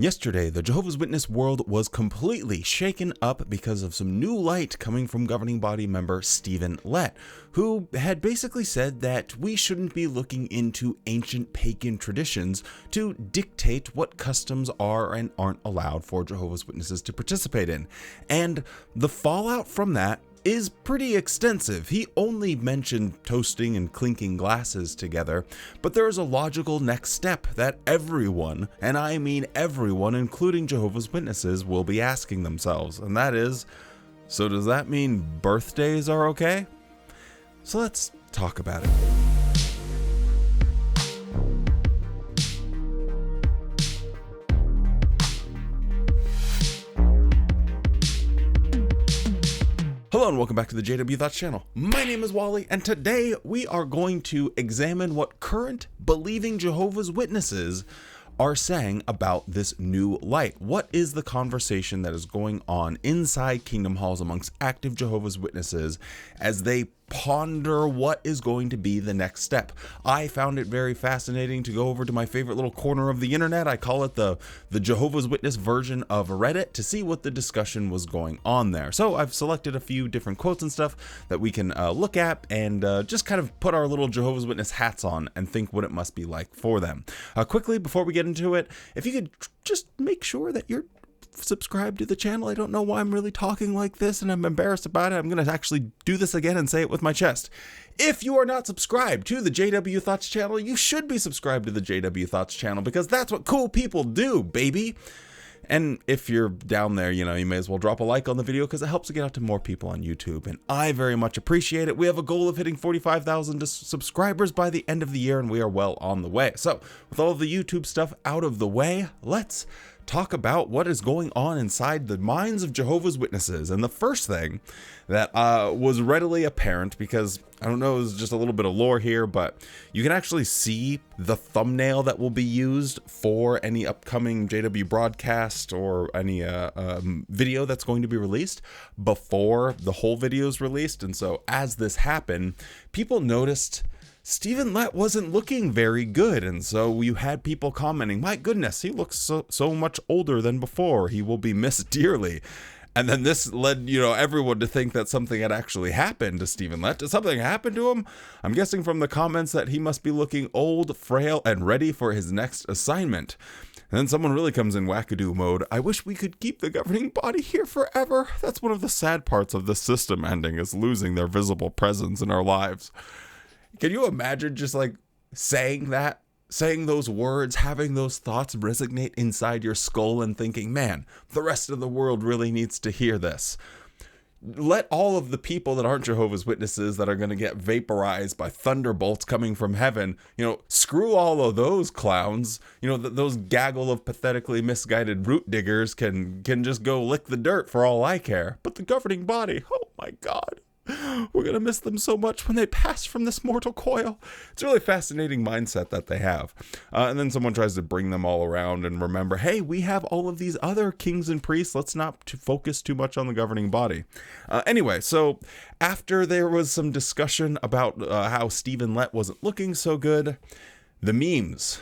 Yesterday, the Jehovah's Witness world was completely shaken up because of some new light coming from governing body member Stephen Lett, who had basically said that we shouldn't be looking into ancient pagan traditions to dictate what customs are and aren't allowed for Jehovah's Witnesses to participate in. And the fallout from that is pretty extensive. He only mentioned toasting and clinking glasses together, but there is a logical next step that everyone, and I mean everyone, including Jehovah's Witnesses, will be asking themselves, and that is, so does that mean birthdays are okay? So let's talk about it. Hello and welcome back to the JW Thoughts channel. My name is Wally, and today we are going to examine what current believing Jehovah's Witnesses are saying about this new light. What is the conversation that is going on inside Kingdom Halls amongst active Jehovah's Witnesses as they ponder what is going to be the next step? I found it very fascinating to go over to my favorite little corner of the internet. I call it the Jehovah's Witness version of Reddit to see what the discussion was going on there. So I've selected a few different quotes and stuff that we can look at and just kind of put our little Jehovah's Witness hats on and think what it must be like for them. Quickly, before we get into it, if you could just make sure that you're subscribe to the channel. I don't know why I'm really talking like this and I'm embarrassed about it. I'm going to actually do this again and say it with my chest. If you are not subscribed to the JW Thoughts channel, you should be subscribed to the JW Thoughts channel because that's what cool people do, baby. And if you're down there, you may as well drop a like on the video because it helps to get out to more people on YouTube. And I very much appreciate it. We have a goal of hitting 45,000 subscribers by the end of the year, and we are well on the way. So with all of the YouTube stuff out of the way, let's talk about what is going on inside the minds of Jehovah's Witnesses. And the first thing that was readily apparent, because I don't know, it's just a little bit of lore here, but you can actually see the thumbnail that will be used for any upcoming JW broadcast or any video that's going to be released before the whole video is released. And so as this happened, people noticed Stephen Lett wasn't looking very good, and so you had people commenting, my goodness, he looks so much older than before, he will be missed dearly. And then this led, everyone to think that something had actually happened to Stephen Lett. Did something happen to him? I'm guessing from the comments that he must be looking old, frail, and ready for his next assignment. And then someone really comes in wackadoo mode. I wish we could keep the governing body here forever. That's one of the sad parts of this system ending, is losing their visible presence in our lives. Can you imagine just like saying those words, having those thoughts resonate inside your skull and thinking, man, the rest of the world really needs to hear this. Let all of the people that aren't Jehovah's Witnesses that are going to get vaporized by thunderbolts coming from heaven, screw all of those clowns. Those gaggle of pathetically misguided root diggers can just go lick the dirt for all I care. But the governing body, oh my God. We're going to miss them so much when they pass from this mortal coil. It's a really fascinating mindset that they have. And then someone tries to bring them all around and remember, hey, we have all of these other kings and priests. Let's not focus too much on the governing body. Anyway, so after there was some discussion about how Stephen Lett wasn't looking so good, the memes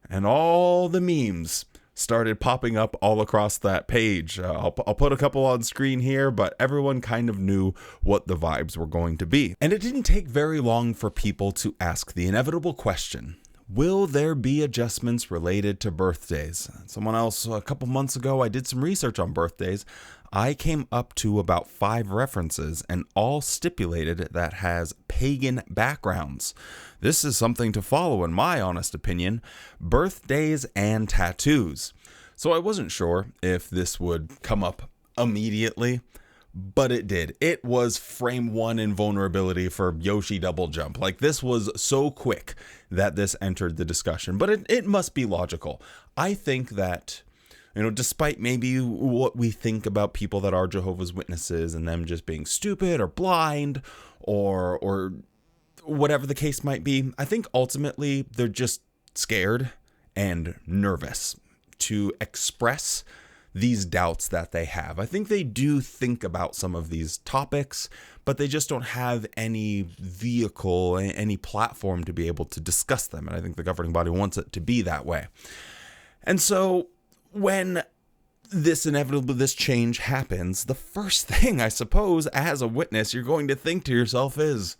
and all the memes started popping up all across that page. I'll put a couple on screen here, but everyone kind of knew what the vibes were going to be. And it didn't take very long for people to ask the inevitable question, will there be adjustments related to birthdays? Someone else, a couple months ago, I did some research on birthdays. I came up to about 5 references and all stipulated that has pagan backgrounds. This is something to follow in my honest opinion, birthdays and tattoos. So I wasn't sure if this would come up immediately, but it did. It was frame 1 invulnerability for Yoshi double jump. Like, this was so quick that this entered the discussion, but it must be logical. I think that despite maybe what we think about people that are Jehovah's Witnesses and them just being stupid or blind or whatever the case might be, I think ultimately they're just scared and nervous to express these doubts that they have. I think they do think about some of these topics, but they just don't have any vehicle, any platform to be able to discuss them. And I think the governing body wants it to be that way. And so when this change happens, the first thing, I suppose, as a witness, you're going to think to yourself is,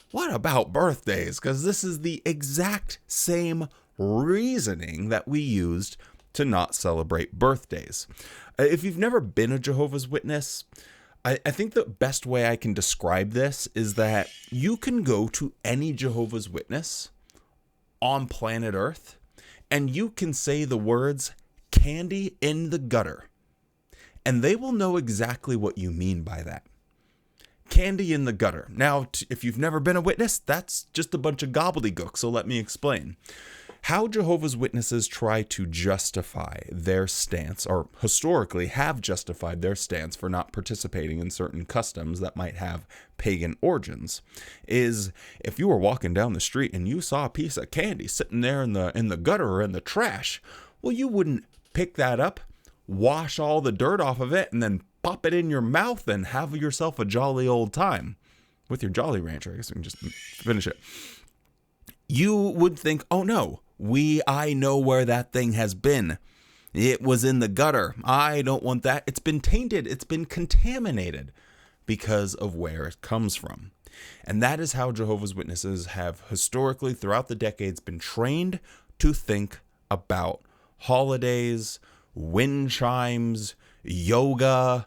what about birthdays? Because this is the exact same reasoning that we used to not celebrate birthdays. If you've never been a Jehovah's Witness, I think the best way I can describe this is that you can go to any Jehovah's Witness on planet Earth and you can say the words candy in the gutter, and they will know exactly what you mean by that. Candy in the gutter. Now, if you've never been a witness, that's just a bunch of gobbledygook, so let me explain. How Jehovah's Witnesses try to justify their stance, or historically have justified their stance for not participating in certain customs that might have pagan origins, is if you were walking down the street and you saw a piece of candy sitting there in the gutter or in the trash, well, you wouldn't pick that up, wash all the dirt off of it, and then pop it in your mouth and have yourself a jolly old time with your Jolly Rancher. I guess we can just finish it. You would think, oh no, I know where that thing has been. It was in the gutter. I don't want that. It's been tainted. It's been contaminated because of where it comes from. And that is how Jehovah's Witnesses have historically, throughout the decades, been trained to think about holidays, wind chimes, yoga,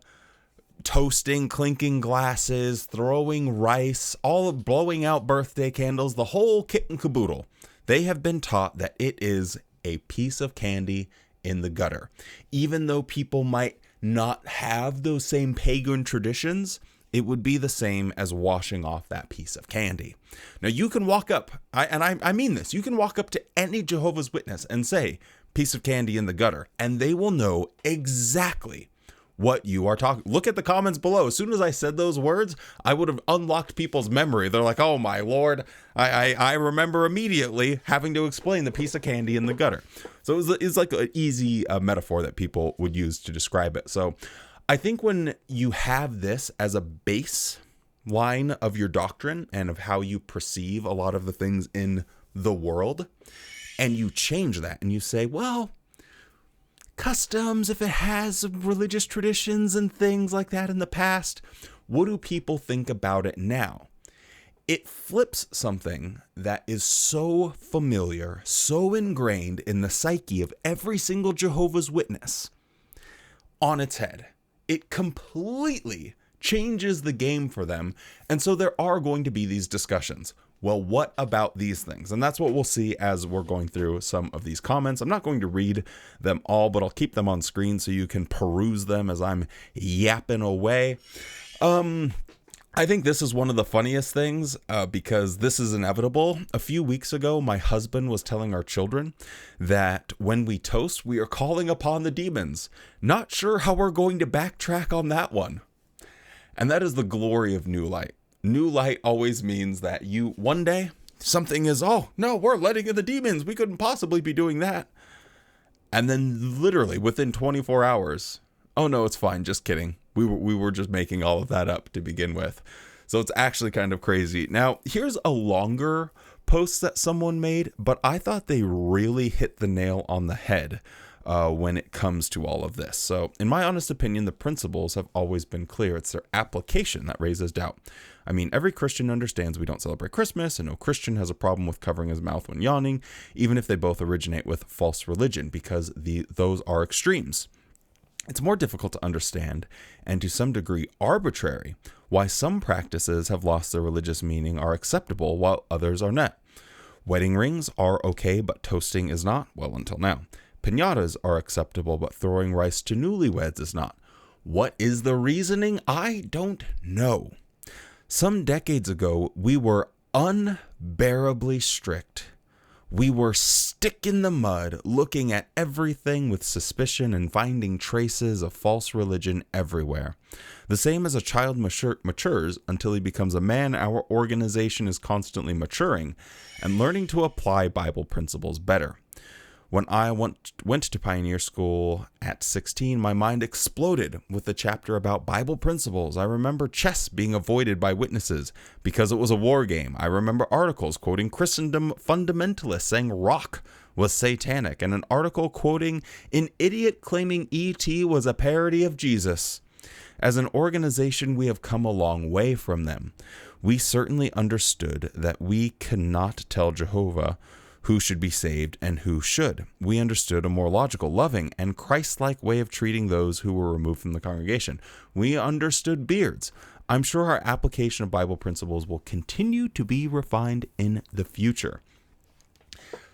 toasting, clinking glasses, throwing rice, all of blowing out birthday candles, the whole kit and caboodle. They have been taught that it is a piece of candy in the gutter. Even though people might not have those same pagan traditions, it would be the same as washing off that piece of candy. Now you can walk up, I mean this, you can walk up to any Jehovah's Witness and say, piece of candy in the gutter, and they will know exactly what you are talking. Look at the comments below. As soon as I said those words, I would have unlocked people's memory. They're like, oh my Lord, I remember immediately having to explain the piece of candy in the gutter. So it's like an easy metaphor that people would use to describe it. So I think when you have this as a baseline of your doctrine and of how you perceive a lot of the things in the world, and you change that and you say, well, customs, if it has religious traditions and things like that in the past, what do people think about it now? It flips something that is so familiar, so ingrained in the psyche of every single Jehovah's Witness on its head. It completely changes the game for them. And so there are going to be these discussions. Well, what about these things? And that's what we'll see as we're going through some of these comments. I'm not going to read them all, but I'll keep them on screen so you can peruse them as I'm yapping away. I think this is one of the funniest things because this is inevitable. A few weeks ago, my husband was telling our children that when we toast, we are calling upon the demons. Not sure how we're going to backtrack on that one. And that is the glory of New Light. New Light always means that one day, something is, oh, no, we're letting in the demons. We couldn't possibly be doing that. And then literally within 24 hours, oh, no, it's fine. Just kidding. We were just making all of that up to begin with. So it's actually kind of crazy. Now, here's a longer post that someone made, but I thought they really hit the nail on the head when it comes to all of this. So in my honest opinion, the principles have always been clear. It's their application that raises doubt. I mean, every Christian understands we don't celebrate Christmas, and no Christian has a problem with covering his mouth when yawning, even if they both originate with false religion, because those are extremes. It's more difficult to understand, and to some degree arbitrary, why some practices have lost their religious meaning are acceptable while others are not. Wedding rings are okay, but toasting is not, well, until now. Piñatas are acceptable, but throwing rice to newlyweds is not. What is the reasoning? I don't know. Some decades ago, we were unbearably strict. We were stick in the mud, looking at everything with suspicion and finding traces of false religion everywhere. The same as a child matures until he becomes a man, our organization is constantly maturing and learning to apply Bible principles better. When I went to Pioneer School at 16, my mind exploded with the chapter about Bible principles. I remember chess being avoided by witnesses because it was a war game. I remember articles quoting Christendom fundamentalists saying rock was satanic, and an article quoting an idiot claiming E.T. was a parody of Jesus. As an organization, we have come a long way from them. We certainly understood that we cannot tell Jehovah who should be saved and who should. We understood a more logical, loving, and Christ-like way of treating those who were removed from the congregation. We understood beards. I'm sure our application of Bible principles will continue to be refined in the future.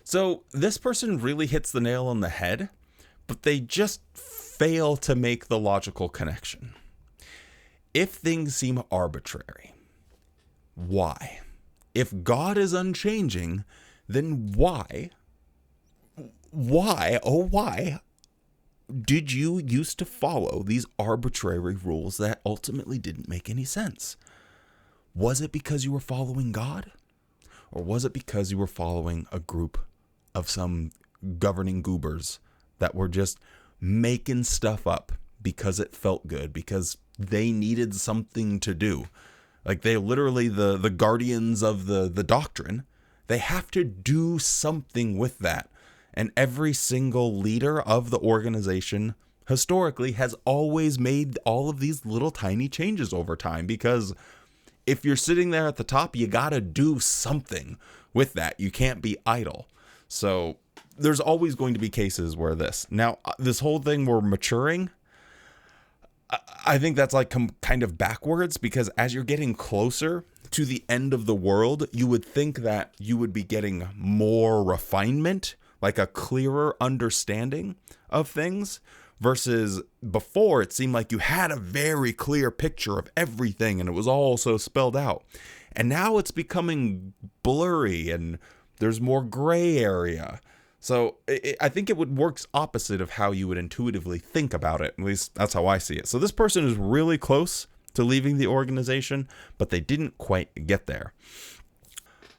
So this person really hits the nail on the head, but they just fail to make the logical connection. If things seem arbitrary, why? If God is unchanging, then why did you used to follow these arbitrary rules that ultimately didn't make any sense? Was it because you were following God? Or was it because you were following a group of some governing goobers that were just making stuff up because it felt good, because they needed something to do? Like, they literally, the guardians of the doctrine, they have to do something with that. And every single leader of the organization historically has always made all of these little tiny changes over time, because if you're sitting there at the top, you got to do something with that. You can't be idle. So there's always going to be cases where this whole thing we're maturing, I think that's like kind of backwards, because as you're getting closer to the end of the world, you would think that you would be getting more refinement, like a clearer understanding of things, versus before it seemed like you had a very clear picture of everything and it was all so spelled out. And now it's becoming blurry and there's more gray area. So I think it works opposite of how you would intuitively think about it. At least that's how I see it. So this person is really close to leaving the organization, but they didn't quite get there.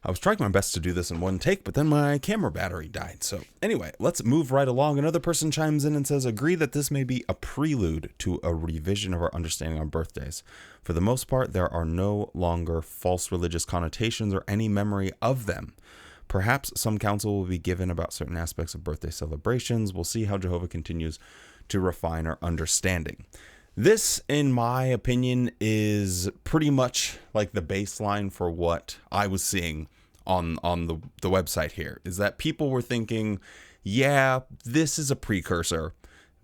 I was trying my best to do this in one take, but then my camera battery died. So anyway, let's move right along. Another person chimes in and says, agree that this may be a prelude to a revision of our understanding on birthdays. For the most part, there are no longer false religious connotations or any memory of them. Perhaps some counsel will be given about certain aspects of birthday celebrations. We'll see how Jehovah continues to refine our understanding. This, in my opinion, is pretty much like the baseline for what I was seeing on the website here, is that people were thinking, yeah, this is a precursor.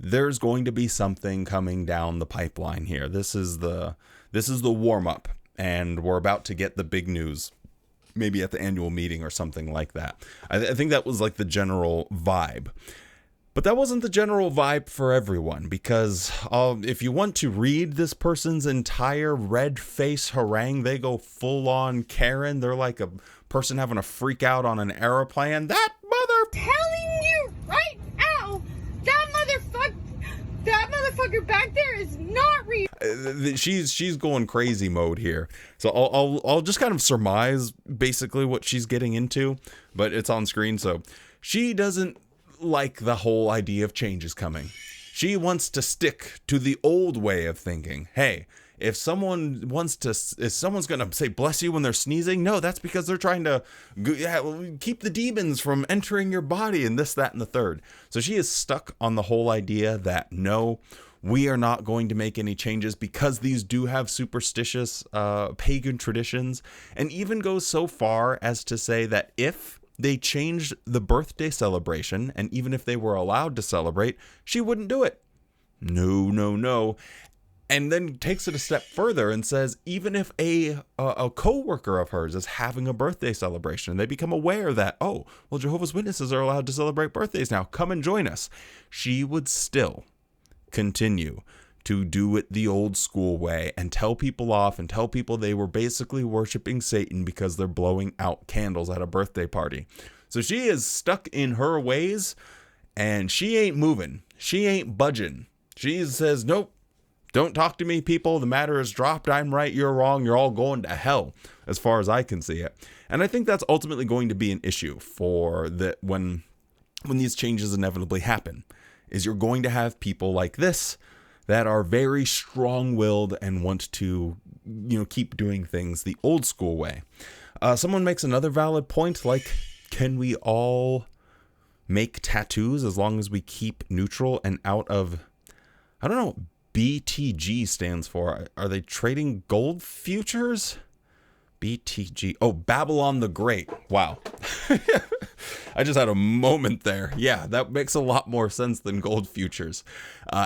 There's going to be something coming down the pipeline here. This is the warm up, and we're about to get the big news, maybe at the annual meeting or something like that. I think that was like the general vibe. But that wasn't the general vibe for everyone, because if you want to read this person's entire red face harangue, they go full on Karen. They're like a person having a freak out on an airplane. That telling you right now, that motherfucker back there is not real. She's going crazy mode here. So I'll just kind of surmise basically what she's getting into, but it's on screen. So she doesn't like the whole idea of change is coming. She wants to stick to the old way of thinking. Hey, if someone's going to say bless you when they're sneezing, no, that's because they're trying to keep the demons from entering your body and this, that, and the third. So she is stuck on the whole idea that no, we are not going to make any changes because these do have superstitious pagan traditions, and even goes so far as to say that if they changed the birthday celebration, and even if they were allowed to celebrate, she wouldn't do it. No. And then takes it a step further and says, even if a co-worker of hers is having a birthday celebration, they become aware that, oh, well, Jehovah's Witnesses are allowed to celebrate birthdays now. Come and join us. She would still continue to do it the old school way and tell people off and tell people they were basically worshiping Satan because they're blowing out candles at a birthday party. So she is stuck in her ways and she ain't moving. She ain't budging. She says, nope, don't talk to me, people. The matter is dropped. I'm right. You're wrong. You're all going to hell as far as I can see it. And I think that's ultimately going to be an issue for when these changes inevitably happen, is you're going to have people like this that are very strong-willed and want to, keep doing things the old school way. Someone makes another valid point, like, can we all make tattoos as long as we keep neutral and out of, I don't know what BTG stands for. Are they trading gold futures? BTG. Oh, Babylon the Great. Wow. I just had a moment there. Yeah, that makes a lot more sense than gold futures.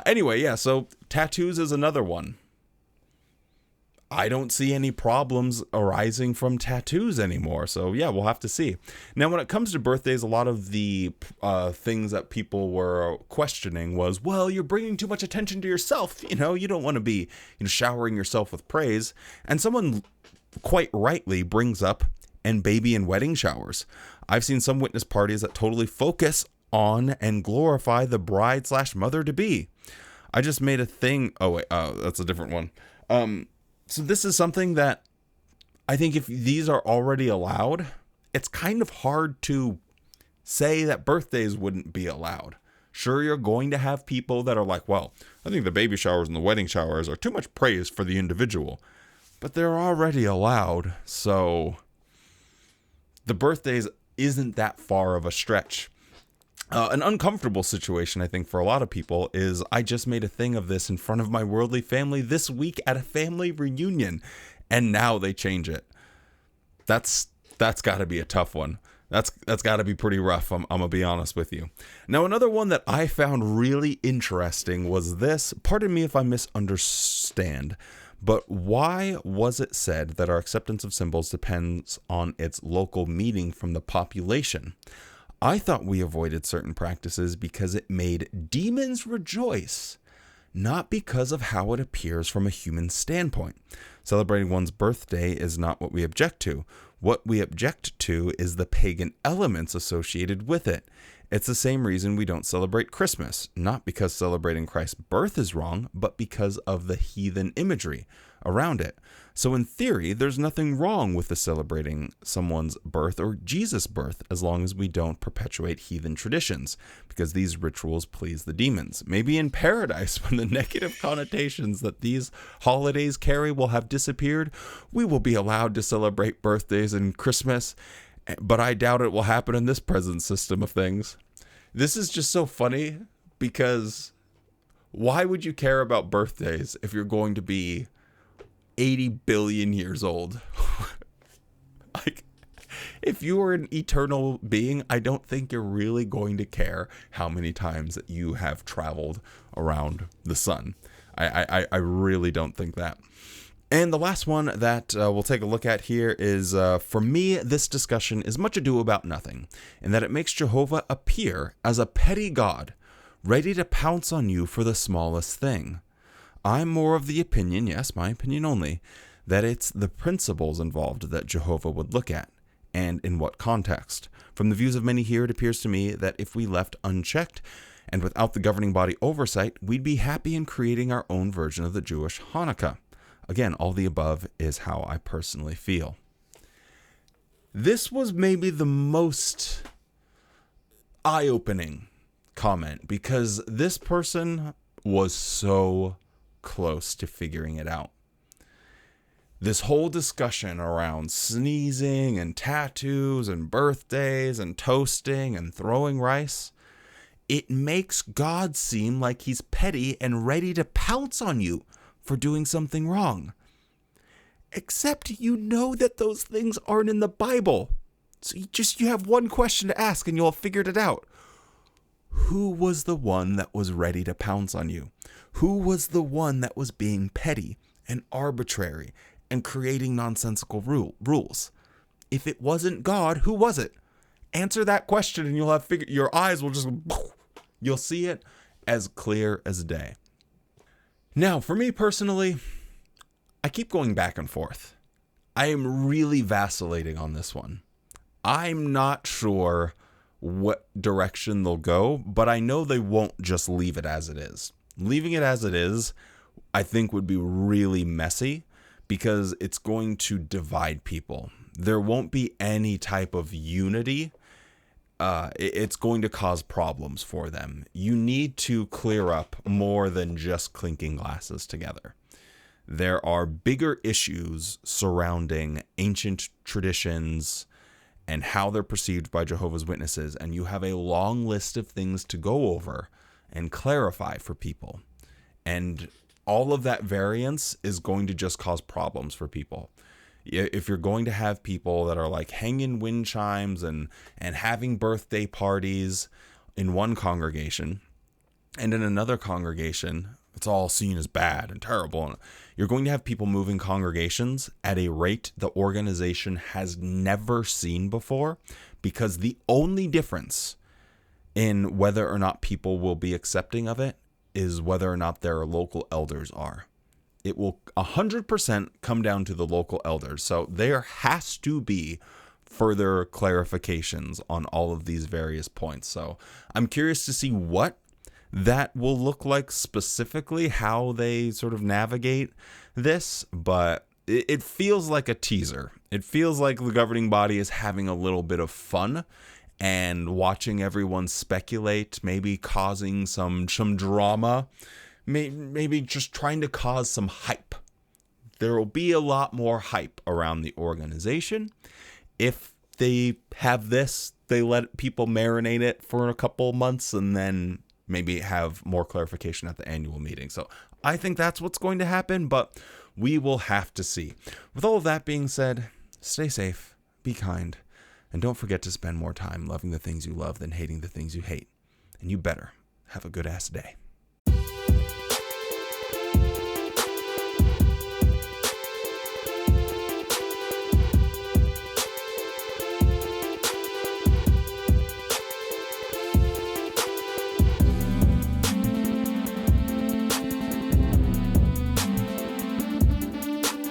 Anyway, yeah, so tattoos is another one. I don't see any problems arising from tattoos anymore. So yeah, we'll have to see. Now, when it comes to birthdays, a lot of the things that people were questioning was, well, you're bringing too much attention to yourself. You know, you don't want to be showering yourself with praise. And someone quite rightly brings up baby and wedding showers. I've seen some witness parties that totally focus on and glorify the bride/mother-to-be. I just made a thing. Oh, wait, that's a different one. So this is something that I think if these are already allowed, it's kind of hard to say that birthdays wouldn't be allowed. Sure, you're going to have people that are like, well, I think the baby showers and the wedding showers are too much praise for the individual. But they're already allowed, so the birthdays isn't that far of a stretch. An uncomfortable situation, I think, for a lot of people is I just made a thing of this in front of my worldly family this week at a family reunion, and now they change it. That's got to be a tough one. That's got to be pretty rough. I'm gonna be honest with you. Now, another one that I found really interesting was this. Pardon me if I misunderstand, but why was it said that our acceptance of symbols depends on its local meaning from the population? I thought we avoided certain practices because it made demons rejoice, not because of how it appears from a human standpoint. Celebrating one's birthday is not what we object to. What we object to is the pagan elements associated with it. It's the same reason we don't celebrate Christmas, not because celebrating Christ's birth is wrong, but because of the heathen imagery around it. So in theory, there's nothing wrong with the celebrating someone's birth or Jesus' birth as long as we don't perpetuate heathen traditions, because these rituals please the demons. Maybe in paradise, when the negative connotations that these holidays carry will have disappeared, we will be allowed to celebrate birthdays and Christmas, but I doubt it will happen in this present system of things. This is just so funny, because why would you care about birthdays if you're going to be 80 billion years old? Like, if you were an eternal being, I don't think you're really going to care how many times that you have traveled around the sun. I really don't think that. And the last one that we'll take a look at here is, for me, this discussion is much ado about nothing, in that it makes Jehovah appear as a petty God, ready to pounce on you for the smallest thing. I'm more of the opinion, yes, my opinion only, that it's the principles involved that Jehovah would look at, and in what context. From the views of many here, it appears to me that if we left unchecked, and without the governing body oversight, we'd be happy in creating our own version of the Jewish Hanukkah. Again, all the above is how I personally feel. This was maybe the most eye-opening comment, because this person was so close to figuring it out. This whole discussion around sneezing and tattoos and birthdays and toasting and throwing rice, it makes God seem like he's petty and ready to pounce on you for doing something wrong. Except you know that those things aren't in the Bible. So you have one question to ask and you'll have figured it out. Who was the one that was ready to pounce on you? Who was the one that was being petty and arbitrary and creating nonsensical rules? If it wasn't God, who was it? Answer that question and you'll have your eyes will just, you'll see it as clear as day. Now, for me personally, I keep going back and forth. I am really vacillating on this one. I'm not sure what direction they'll go, but I know they won't just leave it as it is. Leaving it as it is, I think, would be really messy, because it's going to divide people. There won't be any type of unity. It's going to cause problems for them. You need to clear up more than just clinking glasses together. There are bigger issues surrounding ancient traditions and how they're perceived by Jehovah's Witnesses, and you have a long list of things to go over and clarify for people. And all of that variance is going to just cause problems for people. If you're going to have people that are like hanging wind chimes and having birthday parties in one congregation, and in another congregation, it's all seen as bad and terrible. You're going to have people moving congregations at a rate the organization has never seen before, because the only difference in whether or not people will be accepting of it is whether or not their local elders are. It will 100% come down to the local elders. So there has to be further clarifications on all of these various points. So I'm curious to see what that will look like specifically, how they sort of navigate this, but it feels like a teaser. It feels like the governing body is having a little bit of fun and watching everyone speculate, maybe causing some drama, maybe just trying to cause some hype. There will be a lot more hype around the organization. If they have this, they let people marinate it for a couple months and then maybe have more clarification at the annual meeting. So I think that's what's going to happen, but we will have to see. With all of that being said, stay safe, be kind, and don't forget to spend more time loving the things you love than hating the things you hate. And you better have a good ass day.